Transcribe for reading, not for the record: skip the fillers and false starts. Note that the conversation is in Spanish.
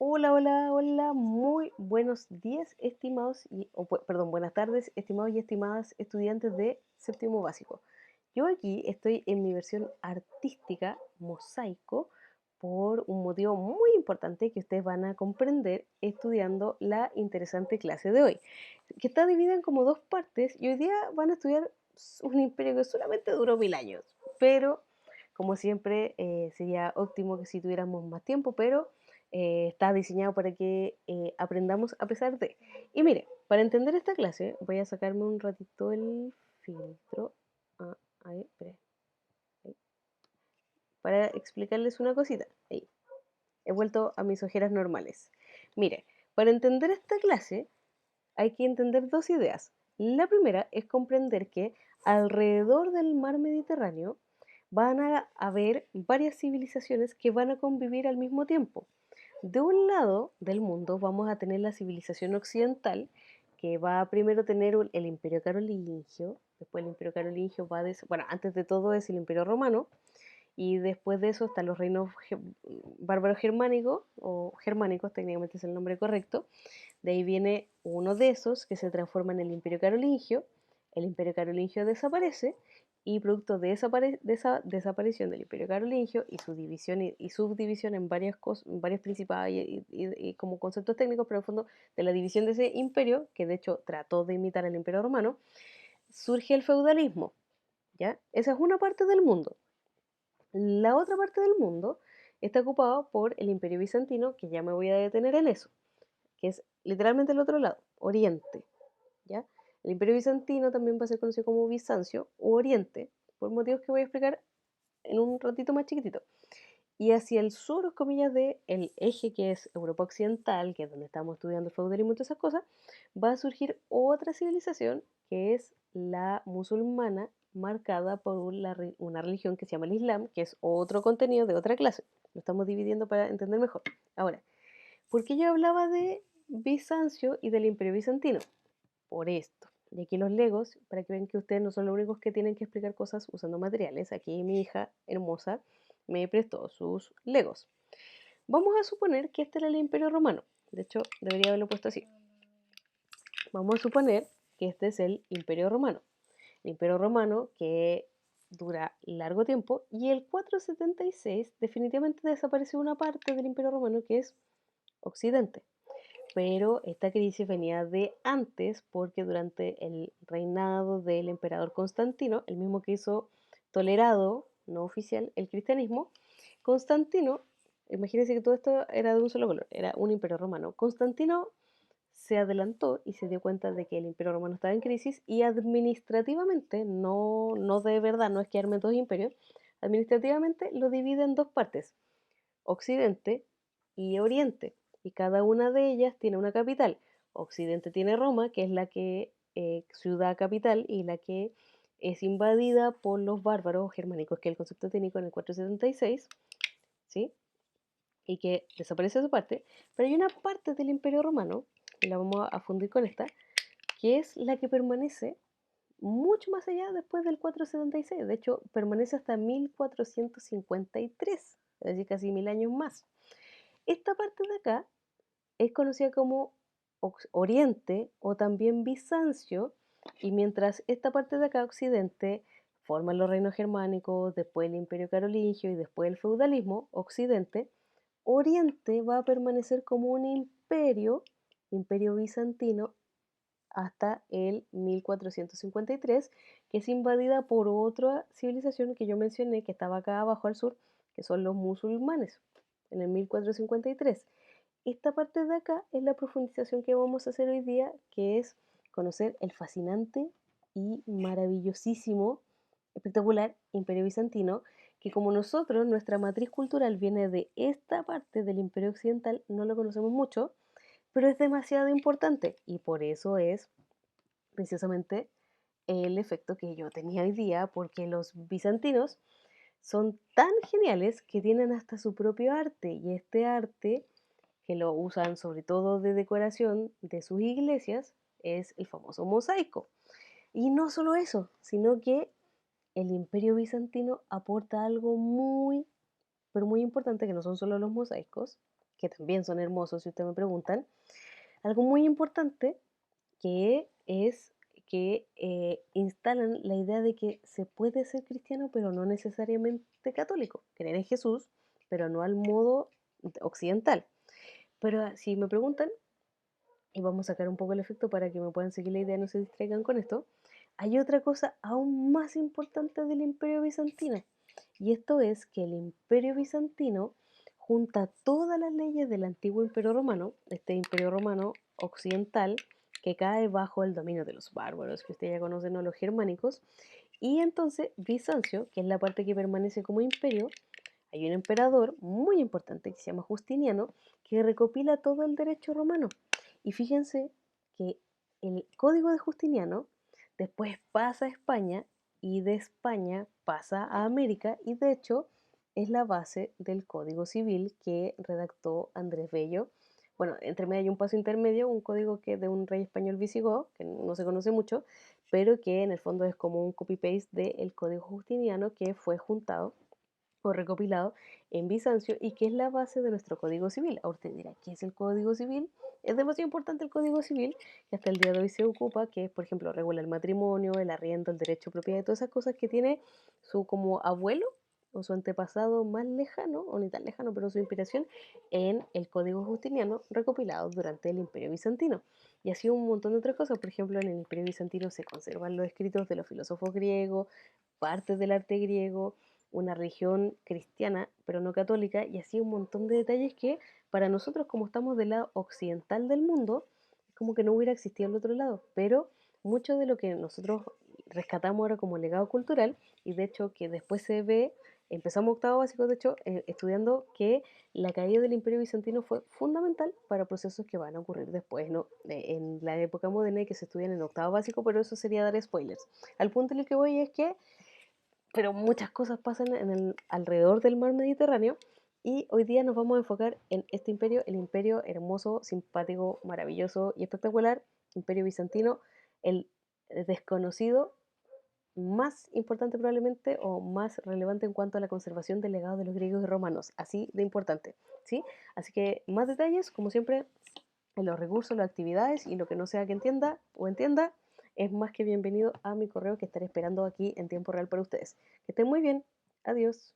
Hola, hola, hola, muy buenos días, estimados, perdón, buenas tardes, estimados y estimadas estudiantes de séptimo básico. Yo aquí estoy en mi versión artística, mosaico, por un motivo muy importante que ustedes van a comprender estudiando la interesante clase de hoy, que está dividida en como dos partes y hoy día van a estudiar un imperio que solamente duró 1000 años, pero como siempre sería óptimo que si tuviéramos más tiempo, pero está diseñado para que aprendamos a pesar de. Y mire, para entender esta clase voy a sacarme un ratito el filtro. Ah, ahí, espere, ahí, para explicarles una cosita. Ahí, he vuelto a mis ojeras normales. Mire, para entender esta clase hay que entender dos ideas. La primera es comprender que alrededor del mar Mediterráneo van a haber varias civilizaciones que van a convivir al mismo tiempo. De un lado del mundo vamos a tener la civilización occidental, que va a primero tener el imperio carolingio, después el imperio carolingio va a... Bueno, antes de todo es el imperio romano, y después de eso están los reinos bárbaros germánicos, o germánicos técnicamente es el nombre correcto. De ahí viene uno de esos que se transforma en el imperio carolingio. El imperio carolingio desaparece y producto de esa desaparición del imperio carolingio y su división y subdivisión en varios principados y como conceptos técnicos, pero en el fondo de la división de ese imperio, que de hecho trató de imitar al imperio romano, surge el feudalismo. ¿Ya? Esa es una parte del mundo. La otra parte del mundo está ocupada por el imperio bizantino, que ya me voy a detener en eso, que es literalmente el otro lado, Oriente. ¿Ya? El imperio bizantino también va a ser conocido como Bizancio o Oriente, por motivos que voy a explicar en un ratito más chiquitito. Y hacia el sur, comillas, del eje que es Europa Occidental, que es donde estamos estudiando el feudalismo y todas esas cosas, va a surgir otra civilización que es la musulmana, marcada por una religión que se llama el Islam, que es otro contenido de otra clase. Lo estamos dividiendo para entender mejor. Ahora, ¿por qué yo hablaba de Bizancio y del imperio bizantino? Por esto. Y aquí los legos, para que vean que ustedes no son los únicos que tienen que explicar cosas usando materiales. Aquí mi hija hermosa me prestó sus legos. Vamos a suponer que este era el Imperio Romano. De hecho, debería haberlo puesto así. Vamos a suponer que este es el Imperio Romano. El Imperio Romano que dura largo tiempo y el 476 definitivamente desapareció una parte del Imperio Romano que es Occidente. Pero esta crisis venía de antes porque durante el reinado del emperador Constantino, el mismo que hizo tolerado, no oficial, el cristianismo, Constantino, imagínense que todo esto era de un solo color, era un imperio romano. Constantino se adelantó y se dio cuenta de que el imperio romano estaba en crisis y administrativamente, no de verdad, no es que arme dos imperios, administrativamente lo divide en dos partes, Occidente y Oriente, y cada una de ellas tiene una capital. Occidente tiene Roma, que es la que ciudad capital y la que es invadida por los bárbaros germánicos, que es el concepto técnico en el 476, ¿sí? Y que desaparece su parte, pero hay una parte del Imperio Romano, y la vamos a fundir con esta, que es la que permanece mucho más allá después del 476. De hecho, permanece hasta 1453, es decir, casi 1000 años más. Esta parte de acá es conocida como Oriente o también Bizancio, y mientras esta parte de acá, Occidente, forman los reinos germánicos, después el Imperio Carolingio y después el feudalismo, Occidente, Oriente va a permanecer como un imperio bizantino, hasta el 1453, que es invadida por otra civilización que yo mencioné, que estaba acá abajo al sur, que son los musulmanes, en el 1453. Esta parte de acá es la profundización que vamos a hacer hoy día, que es conocer el fascinante y maravillosísimo, espectacular Imperio Bizantino, que como nosotros, nuestra matriz cultural viene de esta parte del Imperio Occidental, no lo conocemos mucho, pero es demasiado importante y por eso es precisamente el efecto que yo tenía hoy día, porque los bizantinos son tan geniales que tienen hasta su propio arte, y este arte que lo usan sobre todo de decoración de sus iglesias es el famoso mosaico. Y no solo eso, sino que el imperio bizantino aporta algo muy, pero muy importante, que no son solo los mosaicos, que también son hermosos si ustedes me preguntan, algo muy importante que es que instalan la idea de que se puede ser cristiano, pero no necesariamente católico. Creer en Jesús, pero no al modo occidental. Pero si me preguntan, y vamos a sacar un poco el efecto para que me puedan seguir la idea y no se distraigan con esto, hay otra cosa aún más importante del Imperio Bizantino. Y esto es que el Imperio Bizantino junta todas las leyes del antiguo Imperio Romano, este Imperio Romano occidental, que cae bajo el dominio de los bárbaros, que ustedes ya conocen, ¿no? Los germánicos, y entonces Bizancio, que es la parte que permanece como imperio, hay un emperador muy importante que se llama Justiniano, que recopila todo el derecho romano. Y fíjense que el código de Justiniano después pasa a España y de España pasa a América y de hecho es la base del Código Civil que redactó Andrés Bello. Bueno, entre medio hay un paso intermedio, un código que de un rey español visigodo, que no se conoce mucho, pero que en el fondo es como un copy-paste del Código Justiniano que fue juntado o recopilado en Bizancio y que es la base de nuestro Código Civil. Ahora usted dirá, ¿qué es el Código Civil? Es demasiado importante el Código Civil que hasta el día de hoy se ocupa, que es, por ejemplo, regula el matrimonio, el arriendo, el derecho a propiedad, todas esas cosas que tiene su como abuelo o su antepasado más lejano, o ni tan lejano, pero su inspiración en el Código Justiniano recopilado durante el Imperio Bizantino. Y así un montón de otras cosas, por ejemplo, en el Imperio Bizantino se conservan los escritos de los filósofos griegos, partes del arte griego, una religión cristiana, pero no católica, y así un montón de detalles que para nosotros, como estamos del lado occidental del mundo, es como que no hubiera existido el otro lado, pero mucho de lo que nosotros rescatamos ahora como legado cultural, y de hecho que después se ve, empezamos octavo básico, de hecho, estudiando que la caída del Imperio Bizantino fue fundamental para procesos que van a ocurrir después, ¿no? En la época moderna y que se estudian en octavo básico, pero eso sería dar spoilers. Al punto en el que voy es que pero muchas cosas pasan en alrededor del mar Mediterráneo y hoy día nos vamos a enfocar en este imperio, el imperio hermoso, simpático, maravilloso y espectacular, imperio bizantino, el desconocido más importante probablemente o más relevante en cuanto a la conservación del legado de los griegos y romanos, así de importante, ¿sí? Así que más detalles, como siempre, en los recursos, las actividades y lo que no sea que entienda o entienda, es más que bienvenido a mi correo que estaré esperando aquí en tiempo real para ustedes. Que estén muy bien. Adiós.